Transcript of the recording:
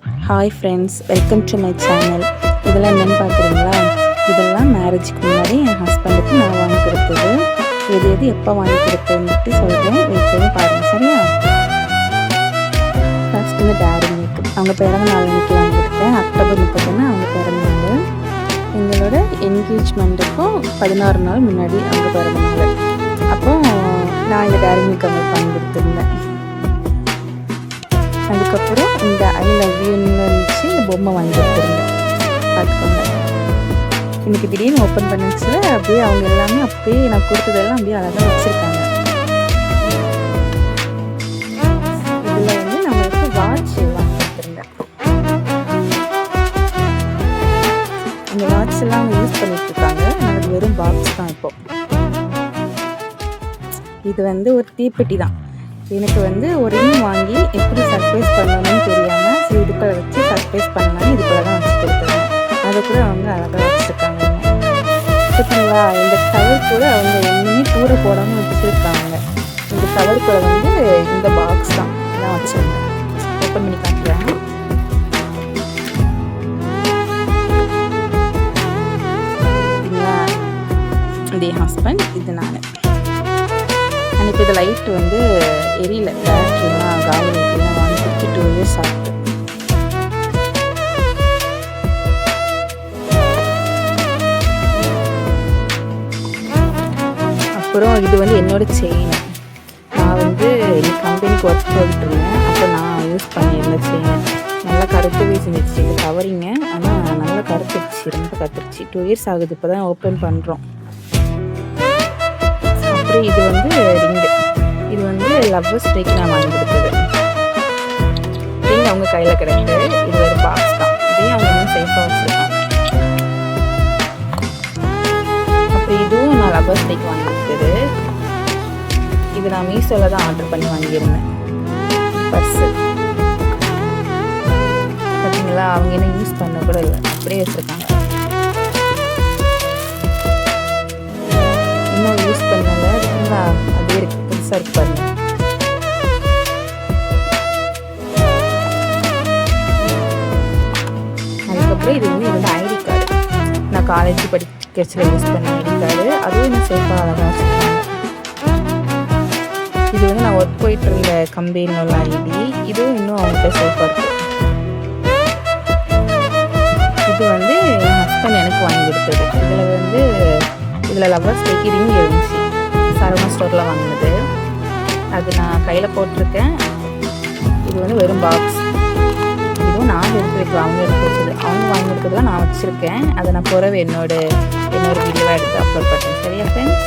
Hi friends, welcome to my channel. இதெல்லாம் என்னென்னு பார்க்குறீங்களா? இதெல்லாம் மேரேஜுக்கு முன்னாடி என் ஹஸ்பண்டுக்கு நான் வாங்கி கொடுத்தது. எது எது எப்போ வாங்கி கொடுத்ததுன்ட்டு சொல்கிறேன், வெயிட் பண்ணி பாருங்கள், சரியா? ஃபர்ஸ்ட் வந்து டேரி மில்க், அவங்க பிறந்த நாள் அன்றைக்கி வாங்கி கொடுத்தேன். அக்டோபர் 31 அவங்க பிறந்த நாள். எங்களோட என்கேஜ்மெண்ட்டுக்கும் 16 நாள் முன்னாடி அவங்க பிறந்த நாள். அப்போது நான் இந்த டேரி மில்க் அவங்களுக்கு வாங்கி கொடுத்துருந்தேன். அதுக்கப்புறம் இந்த ஐ லவ் யூன்னு இருந்துச்சு, இந்த பொம்மை வாங்கி கொடுத்துருந்தேன். பார்த்துக்கோங்க, இன்றைக்கி திடீர்னு ஓப்பன் பண்ணிச்சு. அப்படியே அவங்க எல்லாமே அப்படியே நான் கொடுத்ததெல்லாம் அப்படியே அழகாக வச்சுருக்காங்க. இதில் வந்து நம்மளுக்கு வாட்ச் வாங்கி கொடுத்துருந்தேன். அந்த வாட்ச் எல்லாம் அவங்க யூஸ் பண்ணிட்டு இருக்காங்க. எனக்கு வெறும் பாக்ஸ் தான் இப்போது. இது வந்து ஒரு தீப்பெட்டி தான். எனக்கு வந்து ஒரு ரிங் வாங்கி எப்படி சர்ப்ரைஸ் பண்ணணும்னு தெரியாமல் சரி இதுக்குள்ள வச்சு சர்ப்ரைஸ் பண்ணலான்னு இதுக்குள்ள தான் வச்சு கொடுத்தாங்க. அதை கூட அவங்க அழகாக வச்சுருக்காங்க. பார்த்தீங்களா, இந்த கவர் கூட அவங்க எதுவுமே தூர போடாமல் வச்சுருக்காங்க. இந்த கவர் கூட வந்து இந்த பாக்ஸ் தான் வச்சுருந்தேன். ஓப்பன் பண்ணி காட்டுறேன். பார்த்தீங்களா, இது என் ஹஸ்பண்ட், இது நான். இப்போ இந்த லைட் வந்து எரியல, பேட்ரிலாம் காலிலாம் வாங்கி 2 இயர்ஸ் ஆகுது. அப்புறம் இது வந்து என்னோட செயின். நான் வந்து கம்பெனிக்கு ஒர்க் போயிட்டு இருந்தேன். அப்போ நான் யூஸ் பண்ணியிருந்த செயின் நல்லா கருத்துவே செஞ்சிருச்சு. இது கவரிங்க, ஆனால் நல்லா கருத்துருச்சு, ரொம்ப கத்துருச்சு. 2 இயர்ஸ் ஆகுது, இப்போ தான் ஓப்பன் பண்ணுறோம். அப்புறம் இது வந்து ரிங்கு. இது வந்து லவ்வர்ஸ் டேக்கு நான் வாங்கி கொடுத்தது. ரிங் அவங்க கையில் கிடையாது, இது ஒரு பாக்ஸ் தான். இதையும் அவங்க இன்னும் சேஃபாக வச்சுருக்காங்க. அப்புறம் இதுவும் நான் லவ்வர்ஸ் டேக்கு வாங்கி கொடுத்தது. இது நான் மீஷோவில் தான் ஆர்டர் பண்ணி வாங்கியிருந்தேன். பர்ஸு பார்த்தீங்களா, அவங்க இன்னும் யூஸ் பண்ண கூட இல்லை, அப்படியே வச்சுருக்காங்க. இன்னும் யூஸ் பண்ணல இருக்குங்களா, அதே இருக்கு, புதுசாக இருக்கு பாருங்க. அதுக்கப்புறம் இது வந்து என்னோட ஐடி கார்டு. நான் காலேஜ் படிக்கிறச்சில் யூஸ் பண்ண ஐடி கார்டு. அதுவும் இன்னும் சேஃபாக அழகாக வச்சுருக்காங்க. இது வந்து நான் ஒர்க் போயிட்டு இருந்த கம்பெனியில் உள்ள ஐடி. இதுவும் இன்னும் அவங்கள்ட்ட சேஃபாக இருக்குது. இது வந்து என் ஹஸ்பண்ட் எனக்கு வாங்கி கொடுத்தது. இதில் லவ்வர்ஸ் டேக்கு ரிங் இருந்துச்சு, சரவணா ஸ்டோரில் வாங்கினது. அது நான் கையில் போட்டிருக்கேன். இது வந்து வெறும் பாக்ஸ். இதுவும் நான் எடுத்து வைக்கலாம், அவங்க எடுத்து வச்சது. அவங்க வாங்கி கொடுத்ததுலாம் நான் வச்சுருக்கேன். அதை நான் பிறகு என்னோட வீடியோவாக எடுத்து அப்லோட் பண்ணுறேன், சரியா ஃப்ரெண்ட்ஸ்?